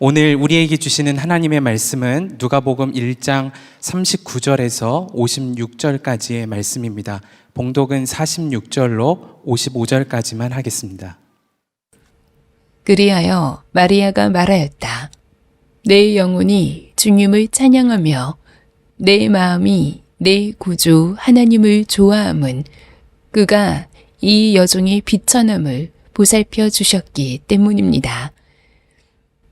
오늘 우리에게 주시는 하나님의 말씀은 누가복음 1장 39절에서 56절까지의 말씀입니다. 봉독은 46절로 55절까지만 하겠습니다. 그리하여 마리아가 말하였다. 내 영혼이 주님을 찬양하며 내 마음이 내 구주 하나님을 좋아함은 그가 이 여종의 비천함을 보살펴 주셨기 때문입니다.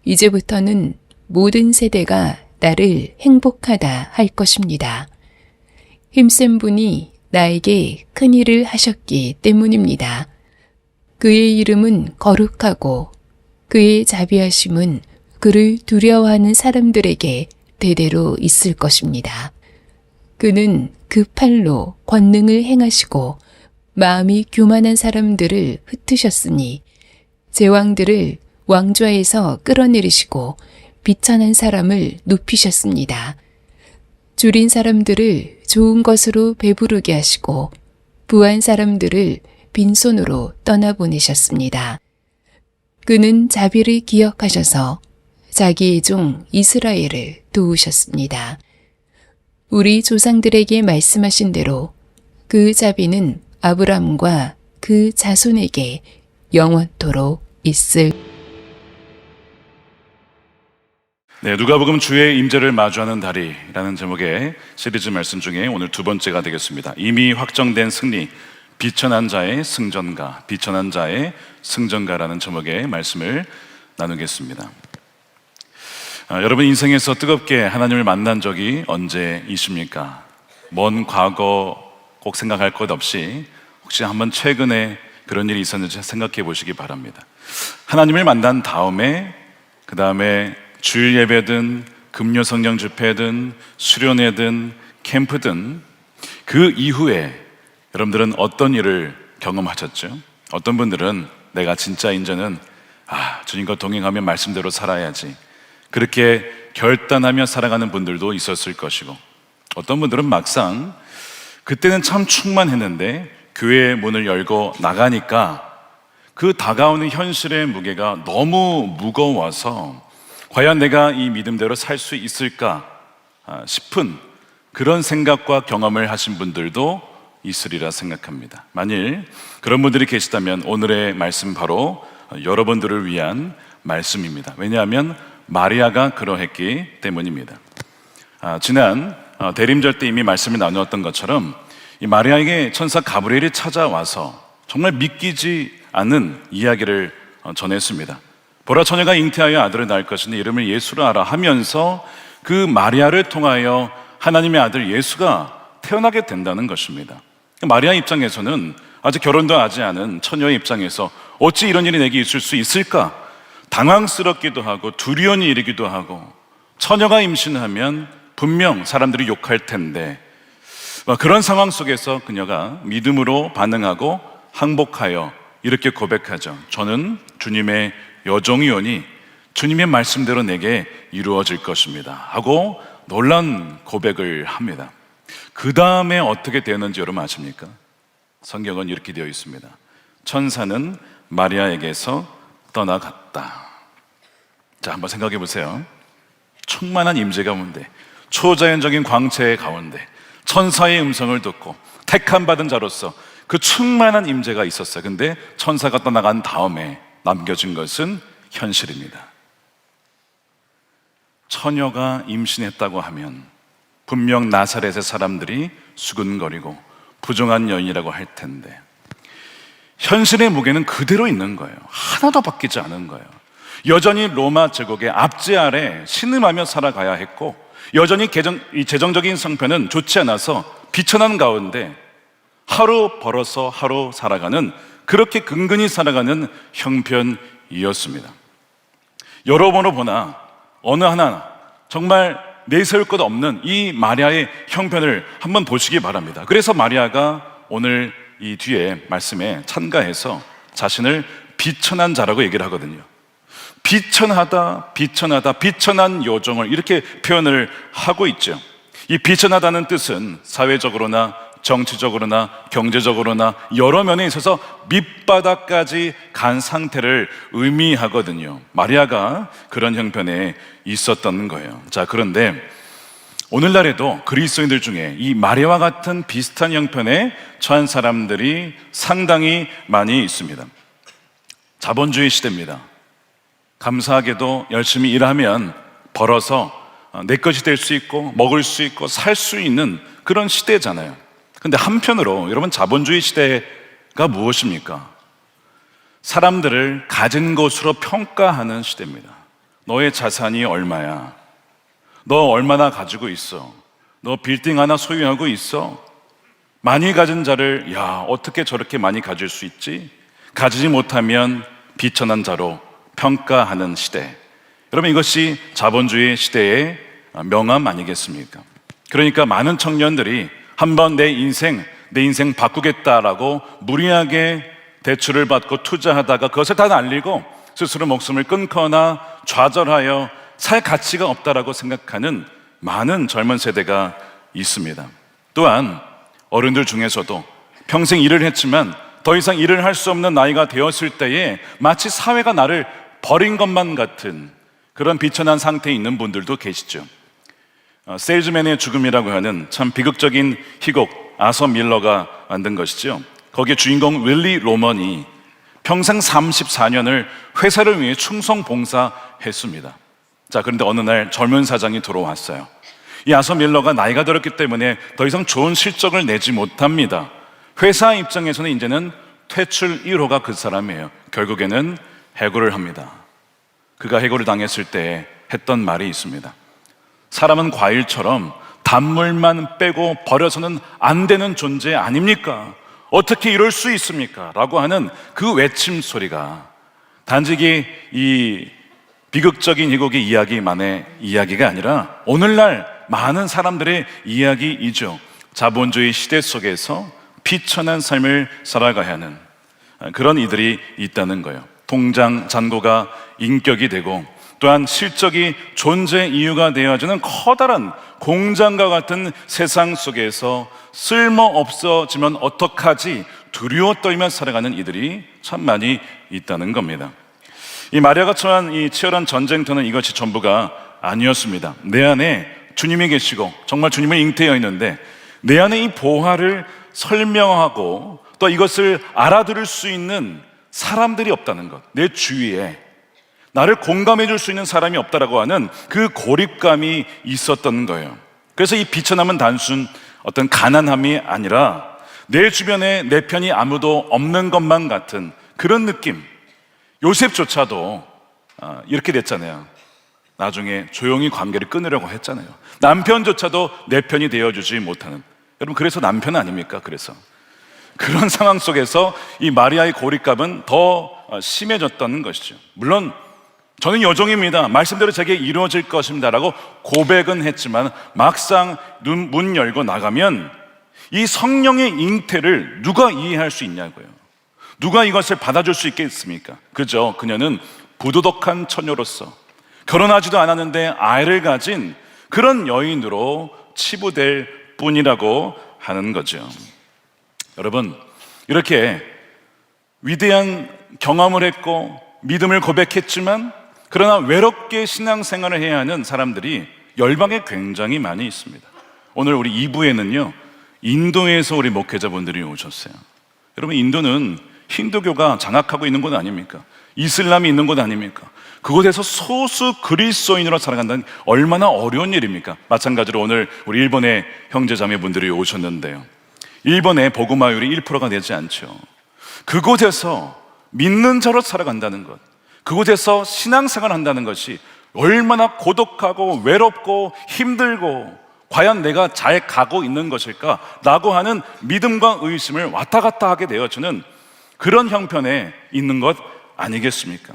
이제부터는 모든 세대가 나를 행복하다 할 것입니다. 힘센 분이 나에게 큰 일을 하셨기 때문입니다. 그의 이름은 거룩하고 그의 자비하심은 그를 두려워하는 사람들에게 대대로 있을 것입니다. 그는 그 팔로 권능을 행하시고 마음이 교만한 사람들을 흩으셨으니 제왕들을 왕좌에서 끌어내리시고 비천한 사람을 높이셨습니다. 줄인 사람들을 좋은 것으로 배부르게 하시고 부한 사람들을 빈손으로 떠나보내셨습니다. 그는 자비를 기억하셔서 자기의 종 이스라엘을 도우셨습니다. 우리 조상들에게 말씀하신 대로 그 자비는 아브람과 그 자손에게 영원토록 있을. 네, 누가복음 주의 임재를 마주하는 달이라는 제목의 시리즈 말씀 중에 오늘 두 번째가 되겠습니다. 이미 확정된 승리, 비천한 자의 승전가, 비천한 자의 승전가라는 제목의 말씀을 나누겠습니다. 여러분 인생에서 뜨겁게 하나님을 만난 적이 언제이십니까? 먼 과거 꼭 생각할 것 없이 혹시 한번 최근에 그런 일이 있었는지 생각해 보시기 바랍니다. 하나님을 만난 다음에 그 다음에 주일 예배든 금요 성령 집회든 수련회든 캠프든 그 이후에 여러분들은 어떤 일을 경험하셨죠? 어떤 분들은 내가 진짜 이제는 주님과 동행하며 말씀대로 살아야지 그렇게 결단하며 살아가는 분들도 있었을 것이고 어떤 분들은 막상 그때는 참 충만했는데 교회의 문을 열고 나가니까 그 다가오는 현실의 무게가 너무 무거워서 과연 내가 이 믿음대로 살 수 있을까 싶은 그런 생각과 경험을 하신 분들도 있으리라 생각합니다. 만일 그런 분들이 계시다면 오늘의 말씀 바로 여러분들을 위한 말씀입니다. 왜냐하면 마리아가 그러했기 때문입니다. 지난 대림절 때 이미 말씀을 나누었던 것처럼 이 마리아에게 천사 가브리엘이 찾아와서 정말 믿기지 않는 이야기를 전했습니다. 보라, 처녀가 잉태하여 아들을 낳을 것인데 이름을 예수라 하라 하면서 그 마리아를 통하여 하나님의 아들 예수가 태어나게 된다는 것입니다. 마리아 입장에서는 아직 결혼도 하지 않은 처녀의 입장에서 어찌 이런 일이 내게 있을 수 있을까? 당황스럽기도 하고 두려운 일이기도 하고 처녀가 임신하면 분명 사람들이 욕할 텐데 그런 상황 속에서 그녀가 믿음으로 반응하고 항복하여 이렇게 고백하죠. 저는 주님의 여종이오니 주님의 말씀대로 내게 이루어질 것입니다 하고 놀라운 고백을 합니다. 그 다음에 어떻게 되었는지 여러분 아십니까? 성경은 이렇게 되어 있습니다. 천사는 마리아에게서 떠나갔다. 자, 한번 생각해 보세요. 충만한 임재 가운데, 초자연적인 광채의 가운데 천사의 음성을 듣고 택함 받은 자로서 그 충만한 임재가 있었어요. 근데 천사가 떠나간 다음에 남겨진 것은 현실입니다. 처녀가 임신했다고 하면 분명 나사렛의 사람들이 수근거리고 부정한 여인이라고 할 텐데 현실의 무게는 그대로 있는 거예요. 하나도 바뀌지 않은 거예요. 여전히 로마 제국의 압제 아래 신음하며 살아가야 했고 여전히 이 재정적인 상태는 좋지 않아서 비천한 가운데 하루 벌어서 하루 살아가는 그렇게 근근히 살아가는 형편이었습니다. 여러모로 보나 어느 하나 정말 내세울 것 없는 이 마리아의 형편을 한번 보시기 바랍니다. 그래서 마리아가 오늘 이 뒤에 말씀에 참가해서 자신을 비천한 자라고 얘기를 하거든요. 비천하다, 비천하다, 비천한 여종을 이렇게 표현을 하고 있죠. 이 비천하다는 뜻은 사회적으로나 정치적으로나 경제적으로나 여러 면에 있어서 밑바닥까지 간 상태를 의미하거든요. 마리아가 그런 형편에 있었던 거예요. 자, 그런데 오늘날에도 그리스도인들 중에 이 마리아와 같은 비슷한 형편에 처한 사람들이 상당히 많이 있습니다. 자본주의 시대입니다. 감사하게도 열심히 일하면 벌어서 내 것이 될 수 있고 먹을 수 있고 살 수 있는 그런 시대잖아요. 근데 한편으로 여러분, 자본주의 시대가 무엇입니까? 사람들을 가진 것으로 평가하는 시대입니다. 너의 자산이 얼마야? 너 얼마나 가지고 있어? 너 빌딩 하나 소유하고 있어? 많이 가진 자를 야, 어떻게 저렇게 많이 가질 수 있지? 가지지 못하면 비천한 자로 평가하는 시대. 여러분, 이것이 자본주의 시대의 명암 아니겠습니까? 그러니까 많은 청년들이 한번 내 인생 바꾸겠다라고 무리하게 대출을 받고 투자하다가 그것을 다 날리고 스스로 목숨을 끊거나 좌절하여 살 가치가 없다라고 생각하는 많은 젊은 세대가 있습니다. 또한 어른들 중에서도 평생 일을 했지만 더 이상 일을 할 수 없는 나이가 되었을 때에 마치 사회가 나를 버린 것만 같은 그런 비천한 상태에 있는 분들도 계시죠. 세일즈맨의 죽음이라고 하는 참 비극적인 희곡, 아서 밀러가 만든 것이죠. 거기에 주인공 윌리 로먼이 평생 34년을 회사를 위해 충성 봉사했습니다. 자, 그런데 어느 날 젊은 사장이 들어왔어요. 이 아서 밀러가 나이가 들었기 때문에 더 이상 좋은 실적을 내지 못합니다. 회사 입장에서는 이제는 퇴출 1호가 그 사람이에요. 결국에는 해고를 합니다. 그가 해고를 당했을 때 했던 말이 있습니다. 사람은 과일처럼 단물만 빼고 버려서는 안 되는 존재 아닙니까? 어떻게 이럴 수 있습니까? 라고 하는 그 외침 소리가 단지 이 비극적인 희곡의 이야기만의 이야기가 아니라 오늘날 많은 사람들의 이야기이죠. 자본주의 시대 속에서 비천한 삶을 살아가야 하는 그런 이들이 있다는 거예요. 통장 잔고가 인격이 되고 또한 실적이 존재 이유가 되어주는 커다란 공장과 같은 세상 속에서 쓸모없어지면 어떡하지 두려워 떨며 살아가는 이들이 참 많이 있다는 겁니다. 이 마리아가 처한 이 치열한 전쟁터는 이것이 전부가 아니었습니다. 내 안에 주님이 계시고 정말 주님을 잉태하여 있는데 내 안에 이 보화를 설명하고 또 이것을 알아들을 수 있는 사람들이 없다는 것, 내 주위에 나를 공감해 줄 수 있는 사람이 없다라고 하는 그 고립감이 있었던 거예요. 그래서 이 비천함은 단순 어떤 가난함이 아니라 내 주변에 내 편이 아무도 없는 것만 같은 그런 느낌. 요셉조차도 이렇게 됐잖아요. 나중에 조용히 관계를 끊으려고 했잖아요. 남편조차도 내 편이 되어주지 못하는. 여러분, 그래서 남편 아닙니까? 그래서 그런 상황 속에서 이 마리아의 고립감은 더 심해졌다는 것이죠. 물론 저는 여종입니다, 말씀대로 제게 이루어질 것입니다 라고 고백은 했지만 막상 문 열고 나가면 이 성령의 잉태를 누가 이해할 수 있냐고요. 누가 이것을 받아줄 수 있겠습니까? 그죠? 그녀는 부도덕한 처녀로서 결혼하지도 않았는데 아이를 가진 그런 여인으로 치부될 뿐이라고 하는 거죠. 여러분, 이렇게 위대한 경험을 했고 믿음을 고백했지만 그러나 외롭게 신앙생활을 해야 하는 사람들이 열방에 굉장히 많이 있습니다. 오늘 우리 2부에는요 인도에서 우리 목회자분들이 오셨어요. 여러분, 인도는 힌두교가 장악하고 있는 곳 아닙니까? 이슬람이 있는 곳 아닙니까? 그곳에서 소수 그리스도인으로 살아간다는 얼마나 어려운 일입니까? 마찬가지로 오늘 우리 일본의 형제자매분들이 오셨는데요, 일본의 복음화율이 1%가 되지 않죠. 그곳에서 믿는 자로 살아간다는 것, 그곳에서 신앙생활을 한다는 것이 얼마나 고독하고 외롭고 힘들고 과연 내가 잘 가고 있는 것일까? 라고 하는 믿음과 의심을 왔다 갔다 하게 되어주는 그런 형편에 있는 것 아니겠습니까?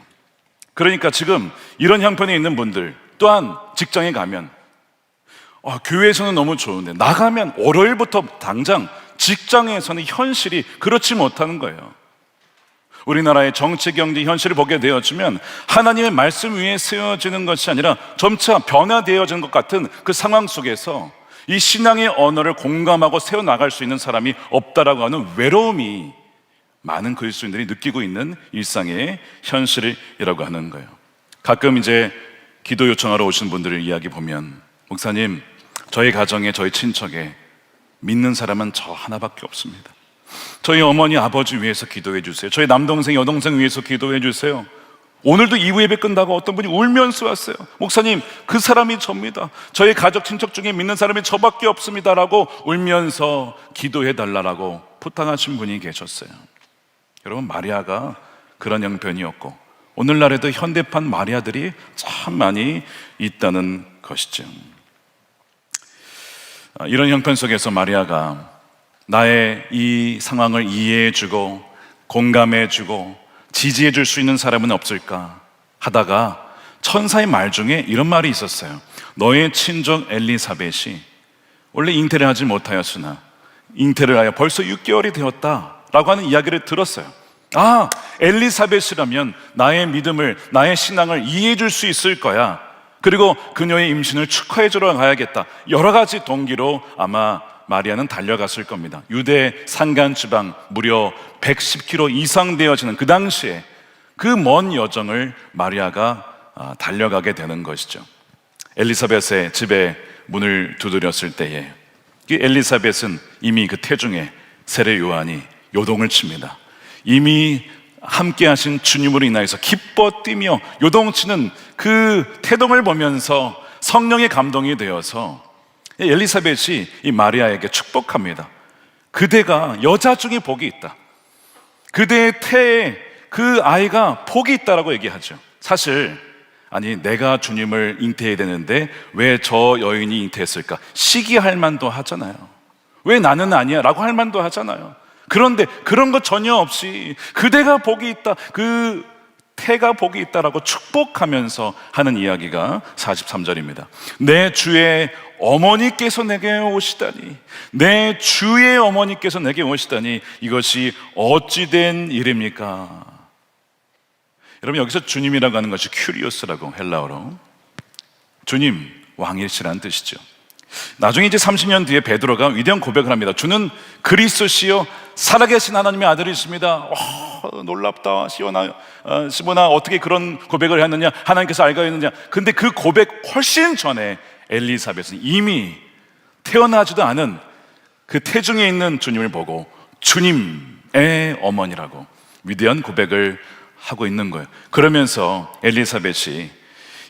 그러니까 지금 이런 형편에 있는 분들, 또한 직장에 가면 교회에서는 너무 좋은데 나가면 월요일부터 당장 직장에서는 현실이 그렇지 못하는 거예요. 우리나라의 정치, 경제 현실을 보게 되어지면 하나님의 말씀 위에 세워지는 것이 아니라 점차 변화되어지는 것 같은 그 상황 속에서 이 신앙의 언어를 공감하고 세워나갈 수 있는 사람이 없다라고 하는 외로움이 많은 그리스도인들이 느끼고 있는 일상의 현실이라고 하는 거예요. 가끔 이제 기도 요청하러 오시는 분들을 이야기 보면, 목사님, 저희 가정에, 저희 친척에 믿는 사람은 저 하나밖에 없습니다. 저희 어머니, 아버지 위해서 기도해 주세요. 저희 남동생, 여동생 위해서 기도해 주세요. 오늘도 2부 예배 끝나고 어떤 분이 울면서 왔어요. 목사님, 그 사람이 접니다. 저희 가족, 친척 중에 믿는 사람이 저밖에 없습니다 라고 울면서 기도해 달라고 부탁하신 분이 계셨어요. 여러분, 마리아가 그런 형편이었고 오늘날에도 현대판 마리아들이 참 많이 있다는 것이죠. 이런 형편 속에서 마리아가 나의 이 상황을 이해해주고 공감해주고 지지해줄 수 있는 사람은 없을까 하다가 천사의 말 중에 이런 말이 있었어요. 너의 친족 엘리사벳이 원래 잉태를 하지 못하였으나 잉태를 하여 벌써 6개월이 되었다라고 하는 이야기를 들었어요. 아, 엘리사벳이라면 나의 믿음을, 나의 신앙을 이해해줄 수 있을 거야. 그리고 그녀의 임신을 축하해주러 가야겠다. 여러 가지 동기로 아마 마리아는 달려갔을 겁니다. 유대 산간지방 무려 110km 이상 되어지는 그 당시에 그 먼 여정을 마리아가 달려가게 되는 것이죠. 엘리사벳의 집에 문을 두드렸을 때에 이 엘리사벳은 이미 그 태중에 세례 요한이 요동을 칩니다. 이미 함께 하신 주님으로 인하여서 기뻐 뛰며 요동치는 그 태동을 보면서 성령의 감동이 되어서 엘리사벳이 이 마리아에게 축복합니다. 그대가 여자 중에 복이 있다. 그대의 태에 그 아이가 복이 있다라고 얘기하죠. 사실 아니, 내가 주님을 잉태해야 되는데 왜 저 여인이 잉태했을까? 시기할 만도 하잖아요. 왜 나는 아니야? 라고 할 만도 하잖아요. 그런데 그런 것 전혀 없이 그대가 복이 있다, 그 태가 복이 있다라고 축복하면서 하는 이야기가 43절입니다. 내 주의 어머니께서 내게 오시다니, 내 주의 어머니께서 내게 오시다니 이것이 어찌된 일입니까? 여러분, 여기서 주님이라고 하는 것이 큐리오스라고 헬라어로 주님, 왕이시라는 뜻이죠. 나중에 이제 30년 뒤에 베드로가 위대한 고백을 합니다. 주는 그리스도시요 살아계신 하나님의 아들이십니다. 놀랍다. 시모나 어떻게 그런 고백을 했느냐, 하나님께서 알고 있느냐. 근데 그 고백 훨씬 전에 엘리사벳은 이미 태어나지도 않은 그 태중에 있는 주님을 보고 주님의 어머니라고 위대한 고백을 하고 있는 거예요. 그러면서 엘리사벳이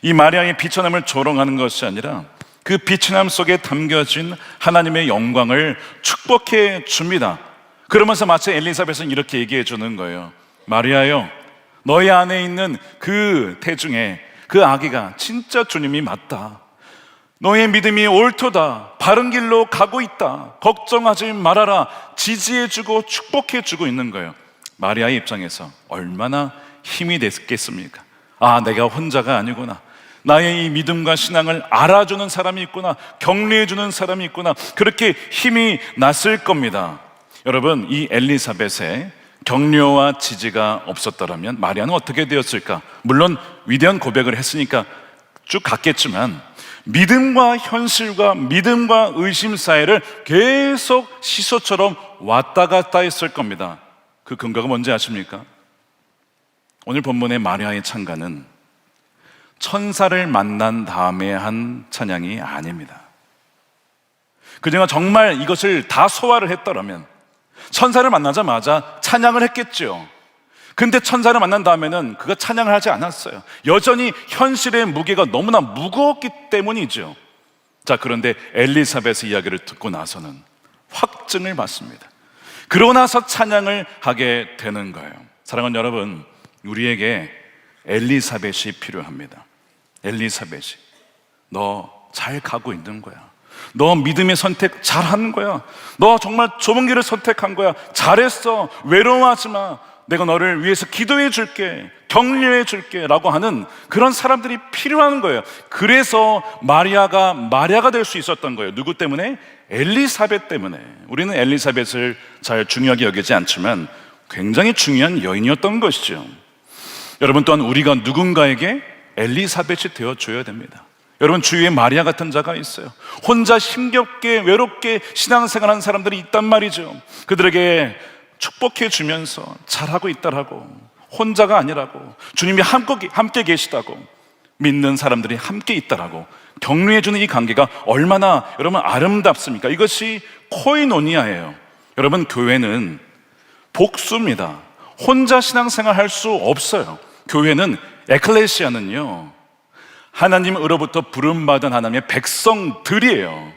이 마리아의 비천함을 조롱하는 것이 아니라 그 비천함 속에 담겨진 하나님의 영광을 축복해 줍니다. 그러면서 마치 엘리사벳은 이렇게 얘기해 주는 거예요. 마리아요, 너희 안에 있는 그 태중에 그 아기가 진짜 주님이 맞다. 너의 믿음이 옳도다. 바른 길로 가고 있다. 걱정하지 말아라. 지지해주고 축복해주고 있는 거예요. 마리아의 입장에서 얼마나 힘이 됐겠습니까? 아, 내가 혼자가 아니구나. 나의 이 믿음과 신앙을 알아주는 사람이 있구나. 격려해주는 사람이 있구나. 그렇게 힘이 났을 겁니다. 여러분, 이 엘리사벳의 격려와 지지가 없었더라면 마리아는 어떻게 되었을까? 물론 위대한 고백을 했으니까 쭉 갔겠지만 믿음과 현실과 믿음과 의심 사이를 계속 시소처럼 왔다 갔다 했을 겁니다. 그 근거가 뭔지 아십니까? 오늘 본문의 마리아의 찬가는 천사를 만난 다음에 한 찬양이 아닙니다. 그녀가 정말 이것을 다 소화를 했더라면 천사를 만나자마자 찬양을 했겠죠. 근데 천사를 만난 다음에는 그가 찬양을 하지 않았어요. 여전히 현실의 무게가 너무나 무거웠기 때문이죠. 자, 그런데 엘리사벳의 이야기를 듣고 나서는 확증을 받습니다. 그러고 나서 찬양을 하게 되는 거예요. 사랑하는 여러분, 우리에게 엘리사벳이 필요합니다. 엘리사벳이, 너 잘 가고 있는 거야. 너 믿음의 선택 잘하는 거야. 너 정말 좁은 길을 선택한 거야. 잘했어. 외로워하지 마. 내가 너를 위해서 기도해 줄게, 격려해 줄게 라고 하는 그런 사람들이 필요한 거예요. 그래서 마리아가 될 수 있었던 거예요. 누구 때문에? 엘리사벳 때문에. 우리는 엘리사벳을 잘 중요하게 여기지 않지만 굉장히 중요한 여인이었던 것이죠. 여러분, 또한 우리가 누군가에게 엘리사벳이 되어줘야 됩니다. 여러분, 주위에 마리아 같은 자가 있어요. 혼자 힘겹게 외롭게 신앙생활하는 사람들이 있단 말이죠. 그들에게 축복해 주면서 잘하고 있다라고, 혼자가 아니라고, 주님이 함께 계시다고, 믿는 사람들이 함께 있다라고 격려해 주는 이 관계가 얼마나 여러분 아름답습니까? 이것이 코이노니아예요. 여러분, 교회는 복수입니다. 혼자 신앙생활 할 수 없어요. 교회는, 에클레시아는요, 하나님으로부터 부름받은 하나님의 백성들이에요.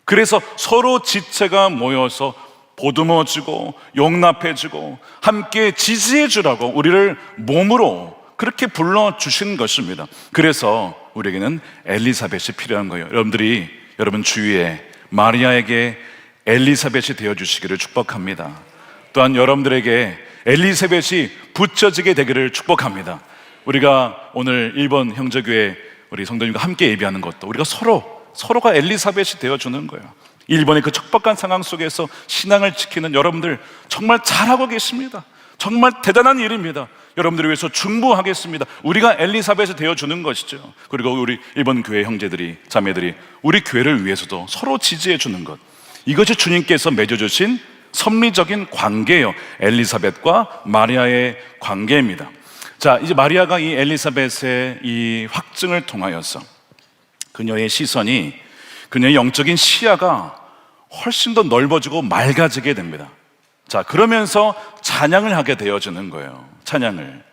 그래서 서로 지체가 모여서 보듬어주고 용납해주고 함께 지지해주라고 우리를 몸으로 그렇게 불러주신 것입니다. 그래서 우리에게는 엘리사벳이 필요한 거예요. 여러분 주위에 마리아에게 엘리사벳이 되어주시기를 축복합니다. 또한 여러분들에게 엘리사벳이 붙여지게 되기를 축복합니다. 우리가 오늘 일본 형제교회 우리 성도님과 함께 예배하는 것도 우리가 서로가 엘리사벳이 되어주는 거예요. 일본의 그 척박한 상황 속에서 신앙을 지키는 여러분들 정말 잘하고 계십니다. 정말 대단한 일입니다. 여러분들을 위해서 중보하겠습니다. 우리가 엘리사벳이 되어주는 것이죠. 그리고 우리 일본 교회 형제들이, 자매들이 우리 교회를 위해서도 서로 지지해 주는 것, 이것이 주님께서 맺어주신 섭리적인 관계예요. 엘리사벳과 마리아의 관계입니다. 자, 이제 마리아가 이 엘리사벳의 이 확증을 통하여서 그녀의 시선이, 그녀의 영적인 시야가 훨씬 더 넓어지고 맑아지게 됩니다. 자, 그러면서 찬양을 하게 되어지는 거예요. 찬양을.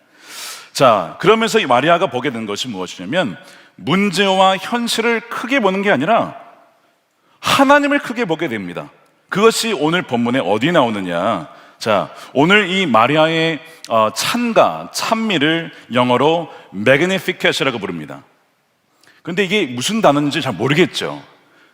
자, 그러면서 이 마리아가 보게 된 것이 무엇이냐면, 문제와 현실을 크게 보는 게 아니라 하나님을 크게 보게 됩니다. 그것이 오늘 본문에 어디 나오느냐? 자, 오늘 이 마리아의 찬가, 찬미를 영어로 magnificat이라고 부릅니다. 근데 이게 무슨 단어인지 잘 모르겠죠.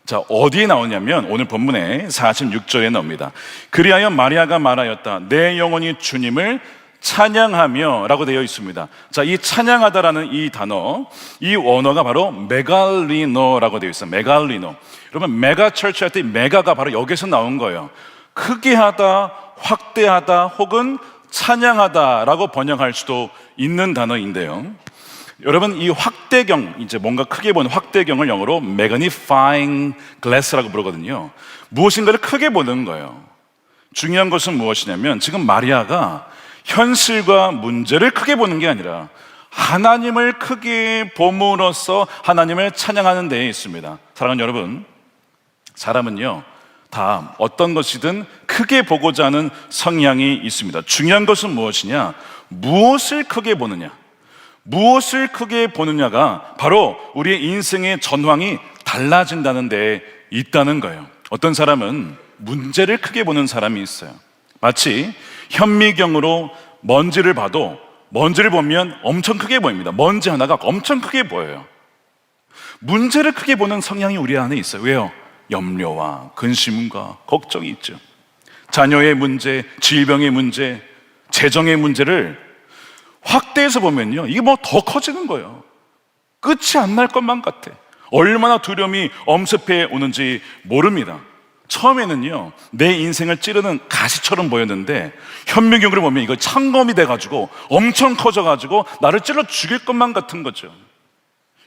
자, 어디에 나오냐면 오늘 본문에 46절에 나옵니다. 그리하여 마리아가 말하였다. 내 영혼이 주님을 찬양하며 라고 되어 있습니다. 자, 이 찬양하다라는 이 단어, 이 원어가 바로 메갈리노라고 되어 있어요. 메갈리노. 여러분, 메가 철치 할 때 메가가 바로 여기서 나온 거예요. 크게 하다, 확대하다, 혹은 찬양하다라고 번역할 수도 있는 단어인데요. 여러분, 이 확대경, 이제 뭔가 크게 보는 확대경을 영어로 magnifying glass라고 부르거든요. 무엇인가를 크게 보는 거예요. 중요한 것은 무엇이냐면, 지금 마리아가 현실과 문제를 크게 보는 게 아니라 하나님을 크게 봄으로써 하나님을 찬양하는 데에 있습니다. 사랑하는 여러분, 사람은요, 다 어떤 것이든 크게 보고자 하는 성향이 있습니다. 중요한 것은 무엇이냐? 무엇을 크게 보느냐? 무엇을 크게 보느냐가 바로 우리의 인생의 전황이 달라진다는 데에 있다는 거예요. 어떤 사람은 문제를 크게 보는 사람이 있어요. 마치 현미경으로 먼지를 봐도 먼지를 보면 엄청 크게 보입니다. 먼지 하나가 엄청 크게 보여요. 문제를 크게 보는 성향이 우리 안에 있어요. 왜요? 염려와 근심과 걱정이 있죠. 자녀의 문제, 질병의 문제, 재정의 문제를 확대해서 보면요, 이게 뭐 더 커지는 거예요. 끝이 안 날 것만 같아. 얼마나 두려움이 엄습해 오는지 모릅니다. 처음에는요, 내 인생을 찌르는 가시처럼 보였는데 현미경으로 보면 이거 창검이 돼가지고 엄청 커져가지고 나를 찔러 죽일 것만 같은 거죠.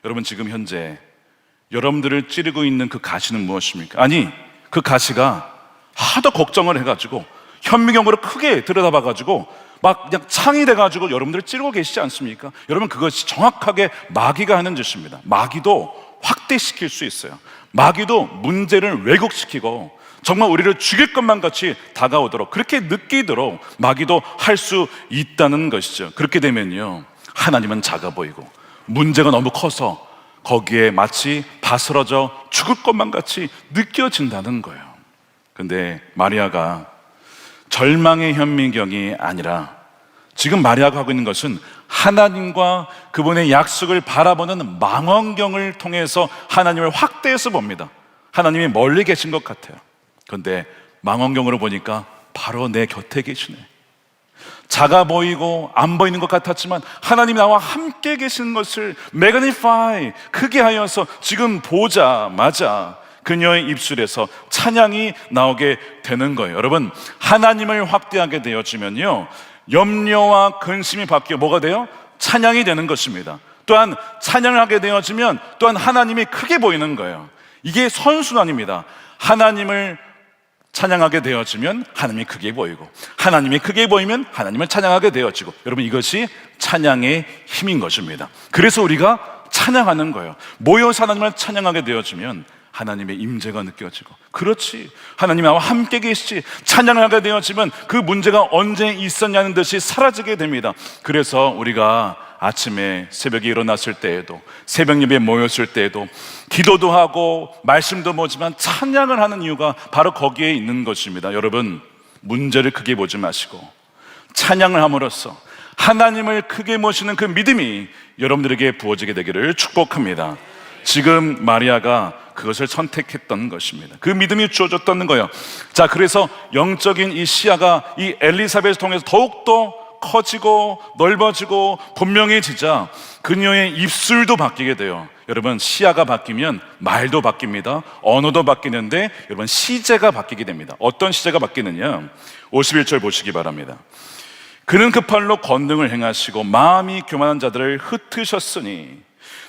여러분, 지금 현재 여러분들을 찌르고 있는 그 가시는 무엇입니까? 아니, 그 가시가 하도 걱정을 해가지고 현미경으로 크게 들여다봐가지고 막 그냥 창이 돼가지고 여러분들을 찌르고 계시지 않습니까? 여러분, 그것이 정확하게 마귀가 하는 짓입니다. 마귀도 확대시킬 수 있어요. 마귀도 문제를 왜곡시키고 정말 우리를 죽일 것만 같이 다가오도록, 그렇게 느끼도록 마귀도 할 수 있다는 것이죠. 그렇게 되면요, 하나님은 작아 보이고 문제가 너무 커서 거기에 마치 바스러져 죽을 것만 같이 느껴진다는 거예요. 근데 마리아가 절망의 현미경이 아니라 지금 마리아가 하고 있는 것은 하나님과 그분의 약속을 바라보는 망원경을 통해서 하나님을 확대해서 봅니다. 하나님이 멀리 계신 것 같아요. 그런데 망원경으로 보니까 바로 내 곁에 계시네. 작아 보이고 안 보이는 것 같았지만 하나님이 나와 함께 계신 것을 매그니파이, 크게 하여서 지금 보자마자 그녀의 입술에서 찬양이 나오게 되는 거예요. 여러분, 하나님을 확대하게 되어지면요, 염려와 근심이 바뀌어 뭐가 돼요? 찬양이 되는 것입니다. 또한 찬양을 하게 되어지면 또한 하나님이 크게 보이는 거예요. 이게 선순환입니다. 하나님을 찬양하게 되어지면 하나님이 크게 보이고, 하나님이 크게 보이면 하나님을 찬양하게 되어지고, 여러분 이것이 찬양의 힘인 것입니다. 그래서 우리가 찬양하는 거예요. 모여서 하나님을 찬양하게 되어지면 하나님의 임재가 느껴지고, 그렇지, 하나님이 나와 함께 계시지, 찬양을 하게 되어지면 그 문제가 언제 있었냐는 듯이 사라지게 됩니다. 그래서 우리가 아침에 새벽에 일어났을 때에도, 새벽 예배에 모였을 때에도 기도도 하고 말씀도 보지만 찬양을 하는 이유가 바로 거기에 있는 것입니다. 여러분, 문제를 크게 보지 마시고 찬양을 함으로써 하나님을 크게 모시는 그 믿음이 여러분들에게 부어지게 되기를 축복합니다. 지금 마리아가 그것을 선택했던 것입니다. 그 믿음이 주어졌던 거예요. 자, 그래서 영적인 이 시야가 이 엘리사벳을 통해서 더욱더 커지고 넓어지고 분명해지자 그녀의 입술도 바뀌게 돼요. 여러분, 시야가 바뀌면 말도 바뀝니다. 언어도 바뀌는데 여러분, 시제가 바뀌게 됩니다. 어떤 시제가 바뀌느냐, 51절 보시기 바랍니다. 그는 그 팔로 권능을 행하시고 마음이 교만한 자들을 흩으셨으니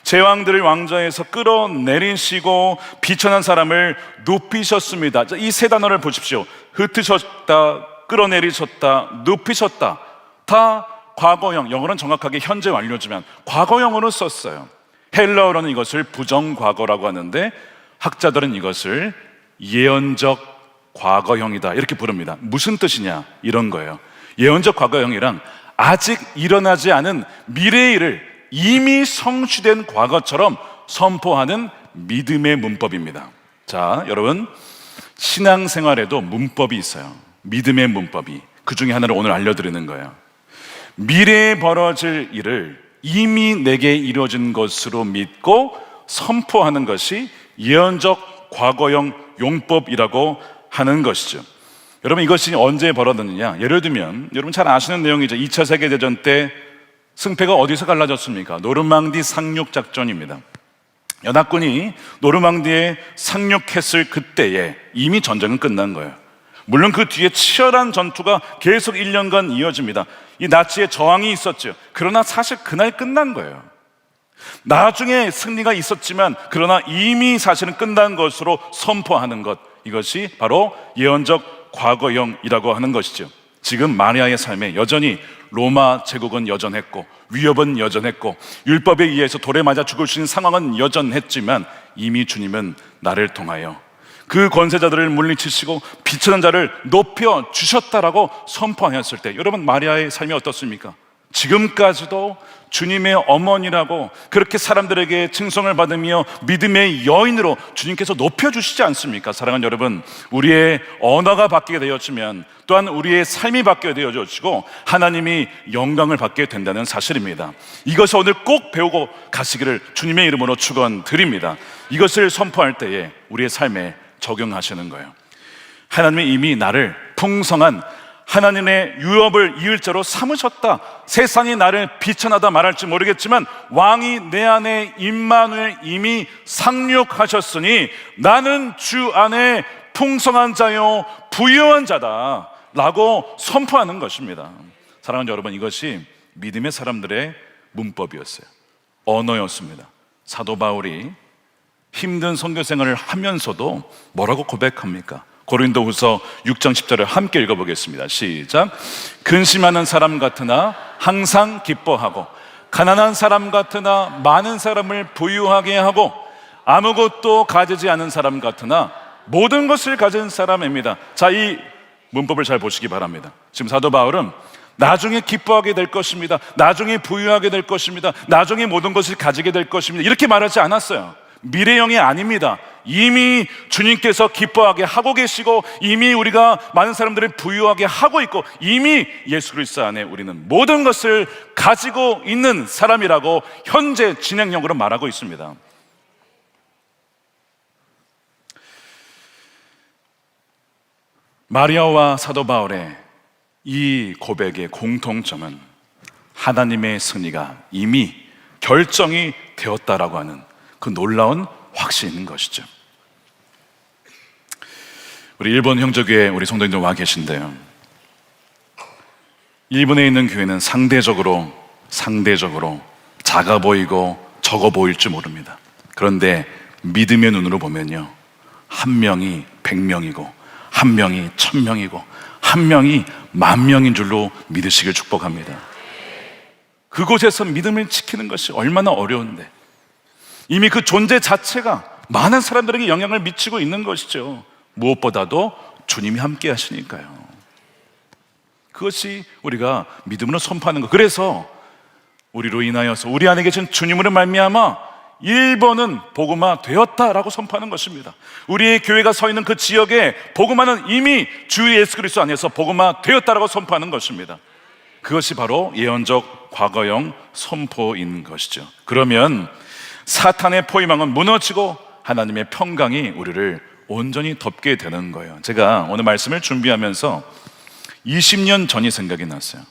제왕들을 왕좌에서 끌어내리시고 비천한 사람을 높이셨습니다. 이 세 단어를 보십시오. 흩으셨다, 끌어내리셨다, 높이셨다. 다 과거형, 영어로는 정확하게 현재 완료지만 과거형으로 썼어요. 헬라어로는 이것을 부정과거라고 하는데 학자들은 이것을 예언적 과거형이다 이렇게 부릅니다. 무슨 뜻이냐, 이런 거예요. 예언적 과거형이란 아직 일어나지 않은 미래의 일을 이미 성취된 과거처럼 선포하는 믿음의 문법입니다. 자, 여러분, 신앙생활에도 문법이 있어요. 믿음의 문법이. 그 중에 하나를 오늘 알려드리는 거예요. 미래에 벌어질 일을 이미 내게 이루어진 것으로 믿고 선포하는 것이 예언적 과거형 용법이라고 하는 것이죠. 여러분, 이것이 언제 벌어졌느냐, 예를 들면 여러분 잘 아시는 내용이죠. 2차 세계대전 때 승패가 어디서 갈라졌습니까? 노르망디 상륙작전입니다. 연합군이 노르망디에 상륙했을 그때에 이미 전쟁은 끝난 거예요. 물론 그 뒤에 치열한 전투가 계속 1년간 이어집니다. 이 나치의 저항이 있었죠. 그러나 사실 그날 끝난 거예요. 나중에 승리가 있었지만 그러나 이미 사실은 끝난 것으로 선포하는 것, 이것이 바로 예언적 과거형이라고 하는 것이죠. 지금 마리아의 삶에 여전히 로마 제국은 여전했고 위협은 여전했고 율법에 의해서 돌에 맞아 죽을 수 있는 상황은 여전했지만 이미 주님은 나를 통하여 그 권세자들을 물리치시고 비천한 자를 높여 주셨다라고 선포하였을 때, 여러분, 마리아의 삶이 어떻습니까? 지금까지도 주님의 어머니라고 그렇게 사람들에게 칭송을 받으며 믿음의 여인으로 주님께서 높여주시지 않습니까? 사랑하는 여러분, 우리의 언어가 바뀌게 되었지만 또한 우리의 삶이 바뀌게 되어지고 하나님이 영광을 받게 된다는 사실입니다. 이것을 오늘 꼭 배우고 가시기를 주님의 이름으로 축원드립니다. 이것을 선포할 때에 우리의 삶에 적용하시는 거예요. 하나님이 이미 나를 풍성한 하나님의 유업을 이을 자로 삼으셨다. 세상이 나를 비천하다 말할지 모르겠지만 왕이 내 안에 임마누엘 이미 상륙하셨으니 나는 주 안에 풍성한 자요 부유한 자다 라고 선포하는 것입니다. 사랑하는 여러분, 이것이 믿음의 사람들의 문법이었어요. 언어였습니다. 사도 바울이 힘든 선교 생활을 하면서도 뭐라고 고백합니까? 고린도후서 6장 10절을 함께 읽어보겠습니다. 시작. 근심하는 사람 같으나 항상 기뻐하고 가난한 사람 같으나 많은 사람을 부유하게 하고 아무것도 가지지 않은 사람 같으나 모든 것을 가진 사람입니다. 자, 이 문법을 잘 보시기 바랍니다. 지금 사도 바울은 나중에 기뻐하게 될 것입니다, 나중에 부유하게 될 것입니다, 나중에 모든 것을 가지게 될 것입니다, 이렇게 말하지 않았어요. 미래형이 아닙니다. 이미 주님께서 기뻐하게 하고 계시고 이미 우리가 많은 사람들을 부유하게 하고 있고 이미 예수 그리스도 안에 우리는 모든 것을 가지고 있는 사람이라고 현재 진행형으로 말하고 있습니다. 마리아와 사도 바울의 이 고백의 공통점은 하나님의 승리가 이미 결정이 되었다라고 하는 그 놀라운 확신인 것이죠. 우리 일본 형제교회 우리 성도님들 와 계신데요, 일본에 있는 교회는 상대적으로 작아 보이고 적어 보일지 모릅니다. 그런데 믿음의 눈으로 보면요, 한 명이 100명이고 한 명이 1000명이고 한 명이 10,000명인 줄로 믿으시길 축복합니다. 그곳에서 믿음을 지키는 것이 얼마나 어려운데, 이미 그 존재 자체가 많은 사람들에게 영향을 미치고 있는 것이죠. 무엇보다도 주님이 함께 하시니까요. 그것이 우리가 믿음으로 선포하는 것. 그래서 우리로 인하여서 우리 안에 계신 주님으로 말미암아 1번은 복음화 되었다라고 선포하는 것입니다. 우리의 교회가 서 있는 그 지역에 복음화는 이미 주 예수 그리스도 안에서 복음화 되었다라고 선포하는 것입니다. 그것이 바로 예언적 과거형 선포인 것이죠. 그러면 사탄의 포위망은 무너지고 하나님의 평강이 우리를 온전히 덮게 되는 거예요. 제가 오늘 말씀을 준비하면서 20년 전이 생각이 났어요.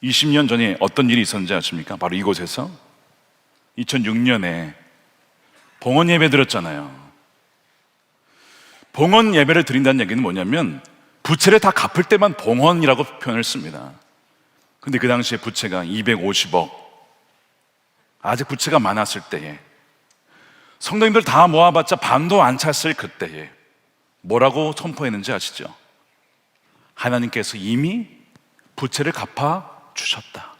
20년 전에 어떤 일이 있었는지 아십니까? 바로 이곳에서 2006년에 봉헌 예배 드렸잖아요. 봉헌 예배를 드린다는 얘기는 뭐냐면 부채를 다 갚을 때만 봉헌이라고 표현을 씁니다. 근데 그 당시에 부채가 250억, 아직 부채가 많았을 때에, 성도님들 다 모아봤자 반도 안 찼을 그때에 뭐라고 선포했는지 아시죠? 하나님께서 이미 부채를 갚아 주셨다.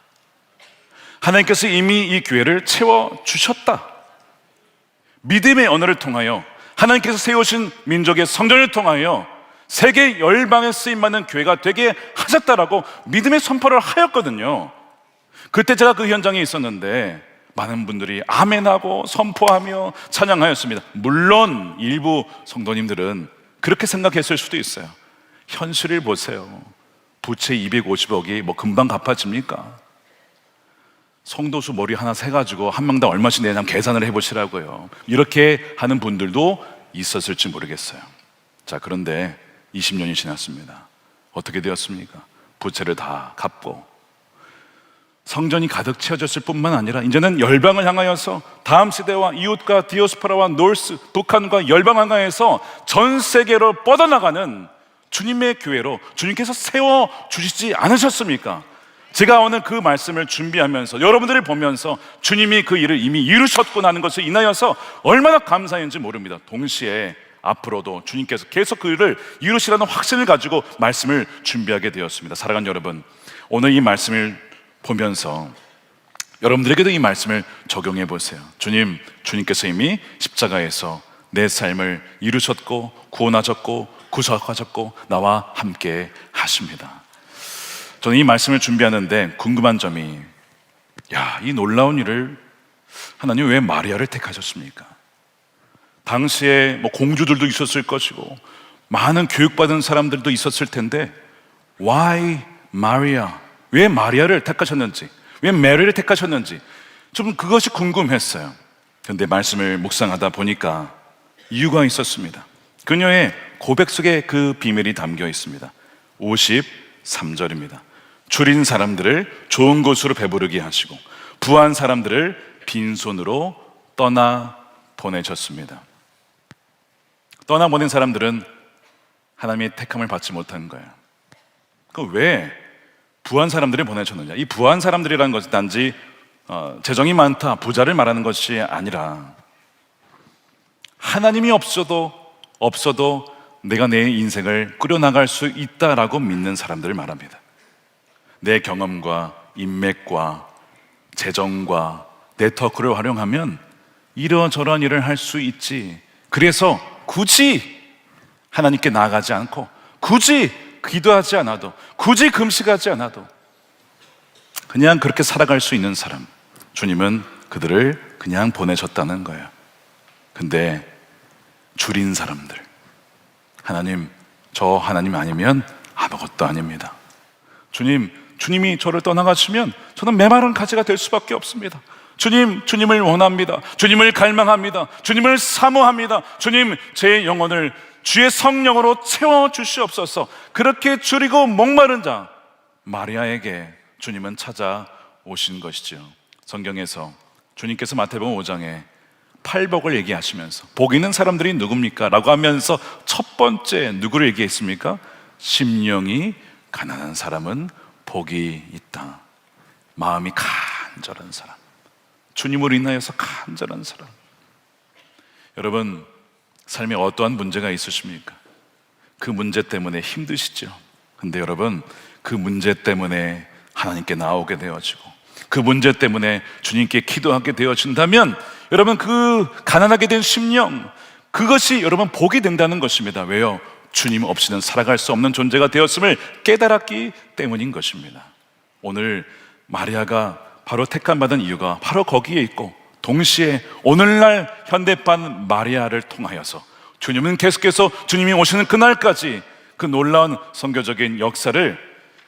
하나님께서 이미 이 교회를 채워주셨다. 믿음의 언어를 통하여 하나님께서 세우신 민족의 성전을 통하여 세계 열방에 쓰임받는 교회가 되게 하셨다라고 믿음의 선포를 하였거든요. 그때 제가 그 현장에 있었는데 많은 분들이 아멘하고 선포하며 찬양하였습니다. 물론 일부 성도님들은 그렇게 생각했을 수도 있어요. 현실을 보세요. 부채 250억이 뭐 금방 갚아집니까? 성도수 머리 하나 세가지고 한 명당 얼마씩 내냐 계산을 해보시라고요. 이렇게 하는 분들도 있었을지 모르겠어요. 자, 그런데 20년이 지났습니다. 어떻게 되었습니까? 부채를 다 갚고 성전이 가득 채워졌을 뿐만 아니라 이제는 열방을 향하여서 다음 세대와 이웃과 디아스포라와 노스, 북한과 열방을 향하여서 전 세계로 뻗어나가는 주님의 교회로 주님께서 세워주시지 않으셨습니까? 제가 오늘 그 말씀을 준비하면서 여러분들을 보면서 주님이 그 일을 이미 이루셨구나 하는 것을 인하여서 얼마나 감사했는지 모릅니다. 동시에 앞으로도 주님께서 계속 그 일을 이루시라는 확신을 가지고 말씀을 준비하게 되었습니다. 사랑하는 여러분, 오늘 이 말씀을 보면서 여러분들에게도 이 말씀을 적용해 보세요. 주님께서 이미 십자가에서 내 삶을 이루셨고 구원하셨고 구속하셨고 나와 함께 하십니다. 저는 이 말씀을 준비하는데 궁금한 점이, 이 놀라운 일을 하나님 왜 마리아를 택하셨습니까? 당시에 뭐 공주들도 있었을 것이고 많은 교육받은 사람들도 있었을 텐데 Why Maria? 왜 마리아를 택하셨는지, 왜 메리를 택하셨는지 좀 그것이 궁금했어요. 그런데 말씀을 묵상하다 보니까 이유가 있었습니다. 그녀의 고백 속에 그 비밀이 담겨 있습니다. 53절입니다. 줄인 사람들을 좋은 곳으로 배부르게 하시고 부한 사람들을 빈손으로 떠나 보내셨습니다. 떠나보낸 사람들은 하나님의 택함을 받지 못한 거예요. 왜 부한 사람들을 보내셨느냐? 이 부한 사람들이라는 것은 단지 재정이 많다, 부자를 말하는 것이 아니라 하나님이 없어도 내가 내 인생을 꾸려나갈 수 있다라고 믿는 사람들을 말합니다. 내 경험과 인맥과 재정과 네트워크를 활용하면 이러저러한 일을 할 수 있지. 그래서 굳이 하나님께 나아가지 않고 굳이 기도하지 않아도 굳이 금식하지 않아도 그냥 그렇게 살아갈 수 있는 사람, 주님은 그들을 그냥 보내셨다는 거예요. 근데 줄인 사람들, 하나님, 저 하나님 아니면 아무것도 아닙니다. 주님이 저를 떠나가시면 저는 메마른 가지가 될 수밖에 없습니다. 주님을 원합니다. 주님을 갈망합니다. 주님을 사모합니다. 주님, 제 영혼을 주의 성령으로 채워주시옵소서. 그렇게 줄이고 목마른 자 마리아에게 주님은 찾아오신 것이죠. 성경에서 주님께서 마태복음 5장에 팔복을 얘기하시면서 복 있는 사람들이 누굽니까? 라고 하면서 첫 번째 누구를 얘기했습니까? 심령이 가난한 사람은 복이 있다. 마음이 간절한 사람, 주님으로 인하여서 간절한 사랑. 여러분, 삶에 어떠한 문제가 있으십니까? 그 문제 때문에 힘드시죠? 근데 여러분, 그 문제 때문에 하나님께 나오게 되어지고, 그 문제 때문에 주님께 기도하게 되어진다면, 여러분, 그 가난하게 된 심령, 그것이 여러분 복이 된다는 것입니다. 왜요? 주님 없이는 살아갈 수 없는 존재가 되었음을 깨달았기 때문인 것입니다. 오늘 마리아가 바로 택함받은 이유가 바로 거기에 있고, 동시에 오늘날 현대판 마리아를 통하여서 주님은 계속해서 주님이 오시는 그날까지 그 놀라운 선교적인 역사를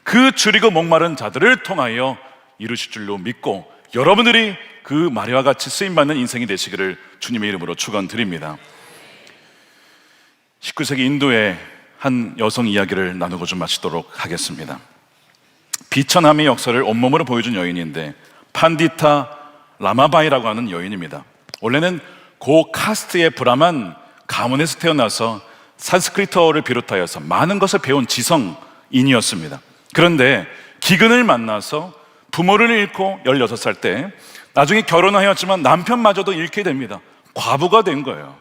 그 줄이고 목마른 자들을 통하여 이루실 줄로 믿고, 여러분들이 그 마리아와 같이 쓰임받는 인생이 되시기를 주님의 이름으로 축원드립니다. 19세기 인도의 한 여성 이야기를 나누고 좀 마치도록 하겠습니다. 비천함의 역사를 온몸으로 보여준 여인인데, 판디타 라마바이라고 하는 여인입니다. 원래는 고 카스트의 브라만 가문에서 태어나서 산스크리트어를 비롯하여서 많은 것을 배운 지성인이었습니다. 그런데 기근을 만나서 부모를 잃고 16살 때 나중에 결혼하였지만 남편마저도 잃게 됩니다. 과부가 된 거예요.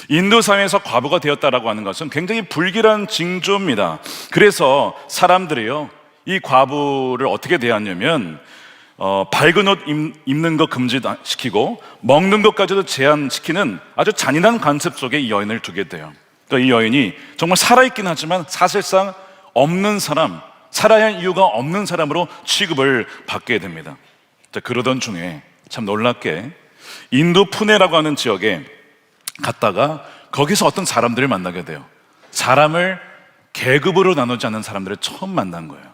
인도 사회에서 과부가 되었다라고 하는 것은 굉장히 불길한 징조입니다. 그래서 사람들이요, 이 과부를 어떻게 대하냐면 밝은 옷 입는 거 금지시키고 먹는 것까지도 제한시키는 아주 잔인한 관습 속에 이 여인을 두게 돼요. 또 이 여인이 정말 살아있긴 하지만 사실상 없는 사람, 살아야 할 이유가 없는 사람으로 취급을 받게 됩니다. 자, 그러던 중에 참 놀랍게 인도 푸네라고 하는 지역에 갔다가 거기서 어떤 사람들을 만나게 돼요. 사람을 계급으로 나누지 않는 사람들을 처음 만난 거예요.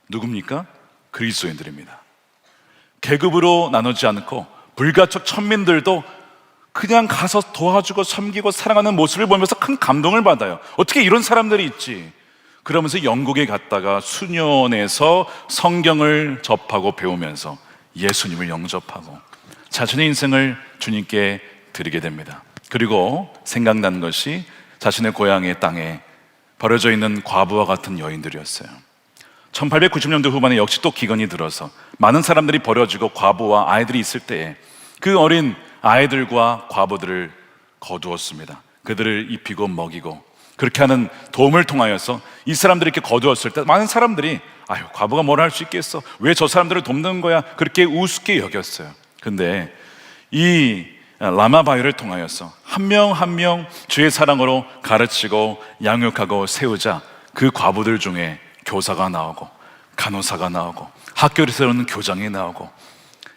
누굽니까? 그리스도인들입니다. 계급으로 나누지 않고 불가촉 천민들도 그냥 가서 도와주고 섬기고 사랑하는 모습을 보면서 큰 감동을 받아요. 어떻게 이런 사람들이 있지? 그러면서 영국에 갔다가 수년에서 성경을 접하고 배우면서 예수님을 영접하고 자신의 인생을 주님께 드리게 됩니다. 그리고 생각나는 것이 자신의 고향의 땅에 버려져 있는 과부와 같은 여인들이었어요. 1890년대 후반에 역시 또 기근이 들어서 많은 사람들이 버려지고 과부와 아이들이 있을 때에 그 어린 아이들과 과부들을 거두었습니다. 그들을 입히고 먹이고 그렇게 하는 도움을 통하여서 이 사람들이 이렇게 거두었을 때 많은 사람들이 아유, 과부가 뭘 할 수 있겠어, 왜 저 사람들을 돕는 거야, 그렇게 우습게 여겼어요. 근데 이 라마바이를 통하여서 한 명 한 명 주의 사랑으로 가르치고 양육하고 세우자 그 과부들 중에 교사가 나오고 간호사가 나오고 학교를 세우는 교장이 나오고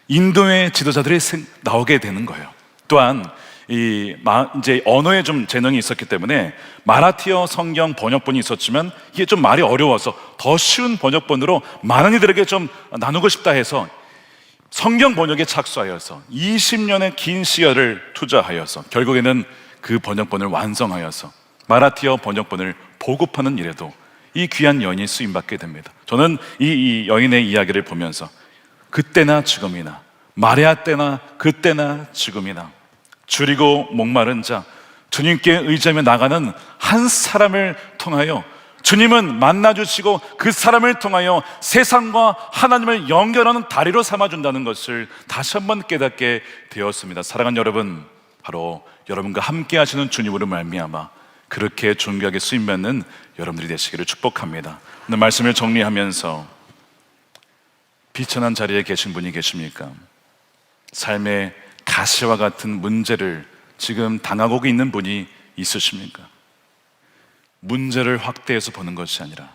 인도의 지도자들이 나오게 되는 거예요. 또한 이제 언어에 좀 재능이 있었기 때문에 마라티어 성경 번역본이 있었지만 이게 좀 말이 어려워서 더 쉬운 번역본으로 많은 이들에게 좀 나누고 싶다 해서 성경 번역에 착수하여서 20년의 긴 시간을 투자하여서 결국에는 그 번역본을 완성하여서 마라티어 번역본을 보급하는 일에도 이 귀한 여인이 쓰임받게 됩니다. 저는 이 여인의 이야기를 보면서 그때나 지금이나, 마리아 때나 그때나 지금이나 줄이고 목마른 자, 주님께 의지하며 나가는 한 사람을 통하여 주님은 만나주시고 그 사람을 통하여 세상과 하나님을 연결하는 다리로 삼아준다는 것을 다시 한번 깨닫게 되었습니다. 사랑하는 여러분, 바로 여러분과 함께 하시는 주님으로 말미암아 그렇게 존귀하게 쓰임받는 여러분들이 되시기를 축복합니다. 오늘 말씀을 정리하면서 비천한 자리에 계신 분이 계십니까? 삶의 가시와 같은 문제를 지금 당하고 있는 분이 있으십니까? 문제를 확대해서 보는 것이 아니라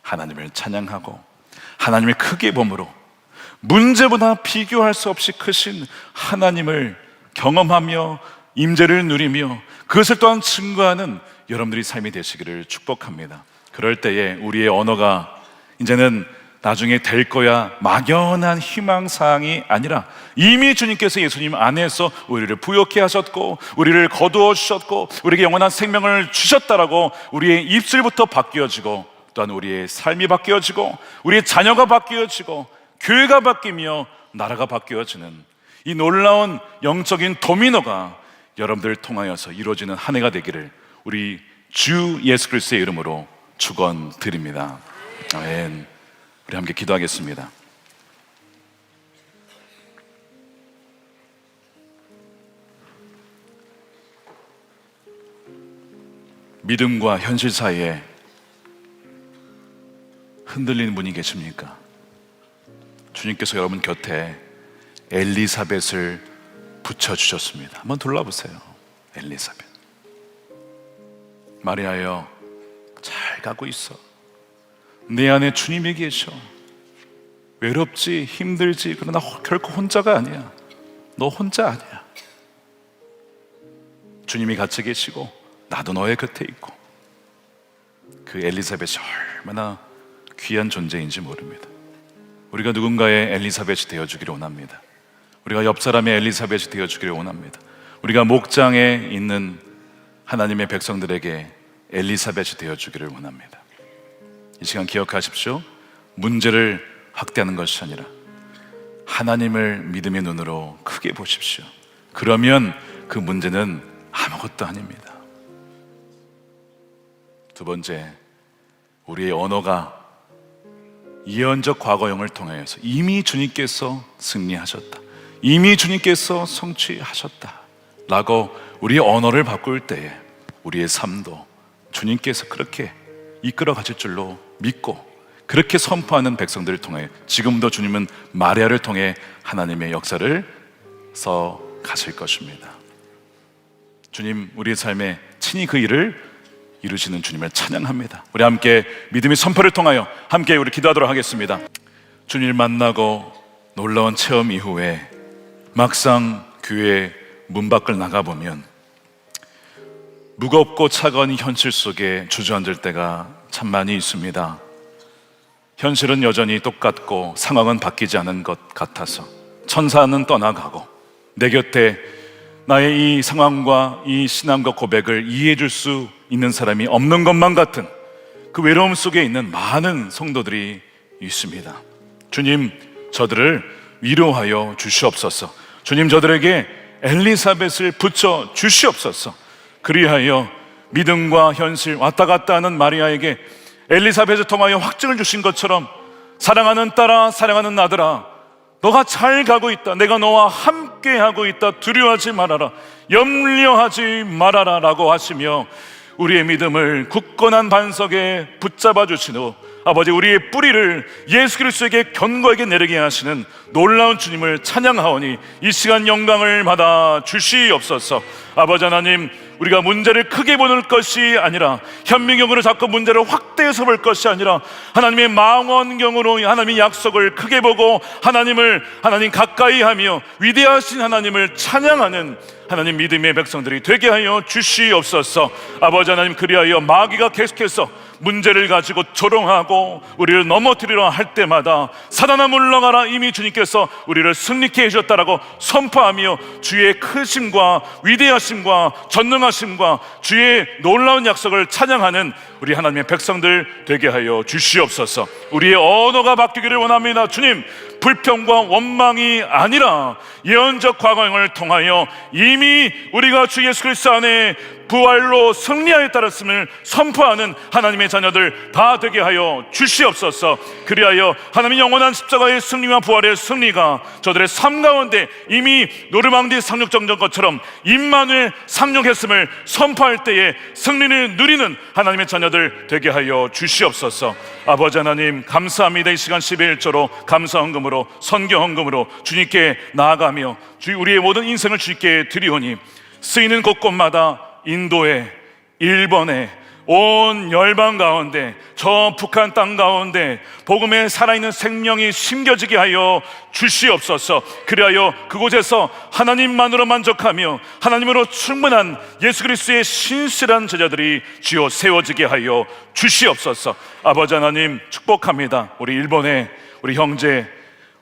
하나님을 찬양하고 하나님을 크게 봄으로 문제보다 비교할 수 없이 크신 하나님을 경험하며 임재를 누리며 그것을 또한 증거하는 여러분들이 삶이 되시기를 축복합니다. 그럴 때에 우리의 언어가 이제는 나중에 될 거야 막연한 희망사항이 아니라 이미 주님께서 예수님 안에서 우리를 부욕케 하셨고 우리를 거두어 주셨고 우리에게 영원한 생명을 주셨다라고 우리의 입술부터 바뀌어지고 또한 우리의 삶이 바뀌어지고 우리의 자녀가 바뀌어지고 교회가 바뀌며 나라가 바뀌어지는 이 놀라운 영적인 도미노가 여러분들을 통하여서 이루어지는 한 해가 되기를 우리 주 예수 그리스도의 이름으로 축원드립니다. 아멘. 우리 함께 기도하겠습니다. 믿음과 현실 사이에 흔들리는 분이 계십니까? 주님께서 여러분 곁에 엘리사벳을 붙여주셨습니다. 한번 둘러보세요. 엘리사벳. 마리아여, 잘 가고 있어. 내 안에 주님이 계셔. 외롭지, 힘들지, 그러나 결코 혼자가 아니야. 너 혼자 아니야. 주님이 같이 계시고 나도 너의 곁에 있고. 그 엘리사벳이 얼마나 귀한 존재인지 모릅니다. 우리가 누군가의 엘리사벳이 되어주기를 원합니다. 우리가 옆 사람의 엘리사벳이 되어주기를 원합니다. 우리가 목장에 있는 하나님의 백성들에게 엘리사벳이 되어주기를 원합니다. 이 시간 기억하십시오. 문제를 확대하는 것이 아니라 하나님을 믿음의 눈으로 크게 보십시오. 그러면 그 문제는 아무것도 아닙니다. 두 번째, 우리의 언어가 예언적 과거형을 통하여서 이미 주님께서 승리하셨다, 이미 주님께서 성취하셨다 라고 우리의 언어를 바꿀 때에 우리의 삶도 주님께서 그렇게 이끌어 가실 줄로 믿고 그렇게 선포하는 백성들을 통해 지금도 주님은 마리아를 통해 하나님의 역사를 써 가실 것입니다. 주님, 우리의 삶에 친히 그 일을 이루시는 주님을 찬양합니다. 우리 함께 믿음의 선포를 통하여 함께 우리 기도하도록 하겠습니다. 주님을 만나고 놀라운 체험 이후에 막상 교회 문 밖을 나가보면 무겁고 차가운 현실 속에 주저앉을 때가 참 많이 있습니다. 현실은 여전히 똑같고 상황은 바뀌지 않은 것 같아서 천사는 떠나가고 내 곁에 나의 이 상황과 이 신앙과 고백을 이해해 줄 수 있는 사람이 없는 것만 같은 그 외로움 속에 있는 많은 성도들이 있습니다. 주님, 저들을 위로하여 주시옵소서. 주님, 저들에게 엘리사벳을 붙여 주시옵소서. 그리하여 믿음과 현실 왔다 갔다 하는 마리아에게 엘리사벳을 통하여 확증을 주신 것처럼 사랑하는 딸아, 사랑하는 아들아, 너가 잘 가고 있다, 내가 너와 함께 하고 있다, 두려워하지 말아라, 염려하지 말아라 라고 하시며 우리의 믿음을 굳건한 반석에 붙잡아 주시고 아버지, 우리의 뿌리를 예수 그리스도에게 견고하게 내리게 하시는 놀라운 주님을 찬양하오니 이 시간 영광을 받아 주시옵소서. 아버지 하나님, 우리가 문제를 크게 보는 것이 아니라 현미경으로 자꾸 문제를 확대해서 볼 것이 아니라 하나님의 망원경으로 하나님의 약속을 크게 보고 하나님 가까이 하며 위대하신 하나님을 찬양하는 하나님 믿음의 백성들이 되게 하여 주시옵소서. 아버지 하나님, 그리하여 마귀가 계속해서 문제를 가지고 조롱하고 우리를 넘어뜨리려 할 때마다 사단아 물러가라, 이미 주님께서 우리를 승리케 해주셨다라고 선포하며 주의 크심과 위대하심과 전능하심과 주의 놀라운 약속을 찬양하는 우리 하나님의 백성들 되게 하여 주시옵소서. 우리의 언어가 바뀌기를 원합니다. 주님, 불평과 원망이 아니라 예언적 과거형을 통하여 이미 우리가 주 예수 그리스도 안에 부활로 승리하였다였음을 선포하는 하나님의 자녀들 다 되게 하여 주시옵소서. 그리하여 하나님의 영원한 십자가의 승리와 부활의 승리가 저들의 삶 가운데 이미 노르망디 상륙정전 것처럼 임마누엘 상륙했음을 선포할 때에 승리를 누리는 하나님의 자녀들 되게 하여 주시옵소서. 아버지 하나님, 감사합니다. 이 시간 11조로 감사헌금으로 선교헌금으로 주님께 나아가며 우리의 모든 인생을 주님께 드리오니 쓰이는 곳곳마다 인도에, 일본에, 온 열방 가운데, 저 북한 땅 가운데 복음의 살아있는 생명이 심겨지게 하여 주시옵소서. 그리하여 그곳에서 하나님만으로 만족하며 하나님으로 충분한 예수 그리스도의 신실한 제자들이 주여 세워지게 하여 주시옵소서. 아버지 하나님, 축복합니다. 우리 일본의 우리 형제,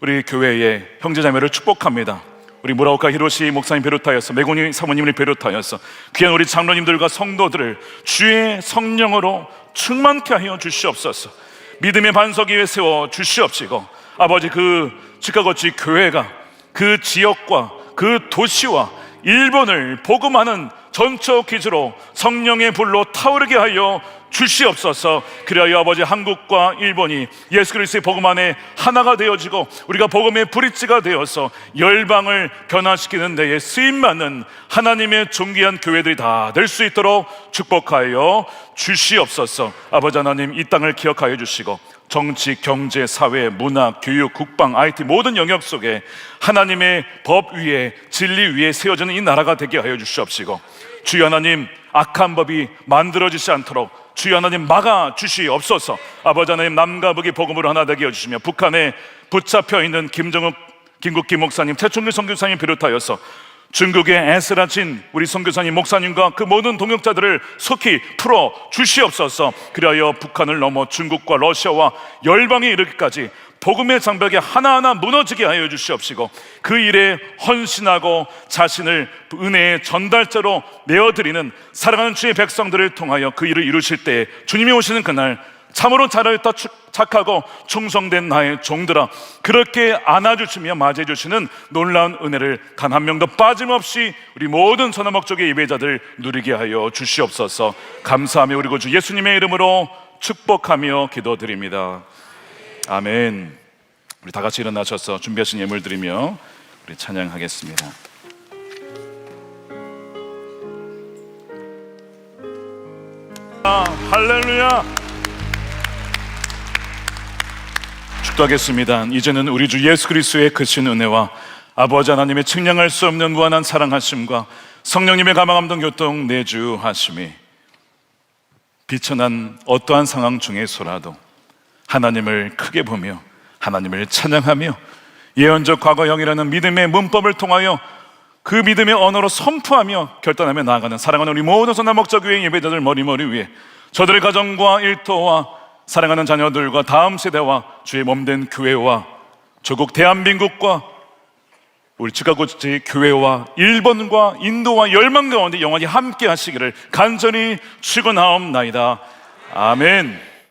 우리 교회의 형제자매를 축복합니다. 우리 무라오카 히로시 목사님 비롯하여서 메고니 사모님을 비롯하여서 귀한 우리 장로님들과 성도들을 주의 성령으로 충만케 하여 주시옵소서. 믿음의 반석 위에 세워 주시옵시고 아버지, 그 치카고치 교회가 그 지역과 그 도시와 일본을 복음하는 전처 기지로 성령의 불로 타오르게 하여 주시옵소서. 그리하여 아버지, 한국과 일본이 예수 그리스도의 복음 안에 하나가 되어지고 우리가 복음의 브릿지가 되어서 열방을 변화시키는 데에 쓰임받는 하나님의 존귀한 교회들이 다 될 수 있도록 축복하여 주시옵소서. 아버지 하나님, 이 땅을 기억하여 주시고 정치, 경제, 사회, 문화, 교육, 국방, IT 모든 영역 속에 하나님의 법 위에, 진리 위에 세워지는 이 나라가 되게 하여 주시옵시고, 주여 하나님, 악한 법이 만들어지지 않도록 주여 하나님 막아 주시옵소서. 아버지 하나님, 남과 북이 복음으로 하나 되게 해주시며 북한에 붙잡혀 있는 김국기 목사님, 최충길 선교사님 비롯하여서 중국의 에스라진 우리 선교사님 목사님과 그 모든 동역자들을 속히 풀어 주시옵소서. 그리하여 북한을 넘어 중국과 러시아와 열방에 이르기까지 복음의 장벽이 하나하나 무너지게 하여 주시옵시고, 그 일에 헌신하고 자신을 은혜의 전달자로 내어드리는 사랑하는 주의 백성들을 통하여 그 일을 이루실 때 주님이 오시는 그날 참으로 잘하였다 착하고 충성된 나의 종들아, 그렇게 안아주시며 맞이해주시는 놀라운 은혜를 단 한 명도 빠짐없이 우리 모든 선화목적의 예배자들 누리게 하여 주시옵소서. 감사하며 우리 구주 예수님의 이름으로 축복하며 기도드립니다. 아멘. 우리 다 같이 일어나셔서 준비하신 예물 드리며 우리 찬양하겠습니다. 할렐루야. 축도하겠습니다. 이제는 우리 주 예수 그리스도의 크신 은혜와 아버지 하나님의 측량할 수 없는 무한한 사랑하심과 성령님의 가망함동 교통 내주하심이 비천한 어떠한 상황 중에서라도 하나님을 크게 보며 하나님을 찬양하며 예언적 과거형이라는 믿음의 문법을 통하여 그 믿음의 언어로 선포하며 결단하며 나아가는 사랑하는 우리 모든 선화목적교회 예배자들 머리머리 위에 저들의 가정과 일터와 사랑하는 자녀들과 다음 세대와 주의 몸된 교회와 조국 대한민국과 우리 치카고지 교회와 일본과 인도와 열방 가운데 영원히 함께 하시기를 간절히 축원하옵나이다. 아멘.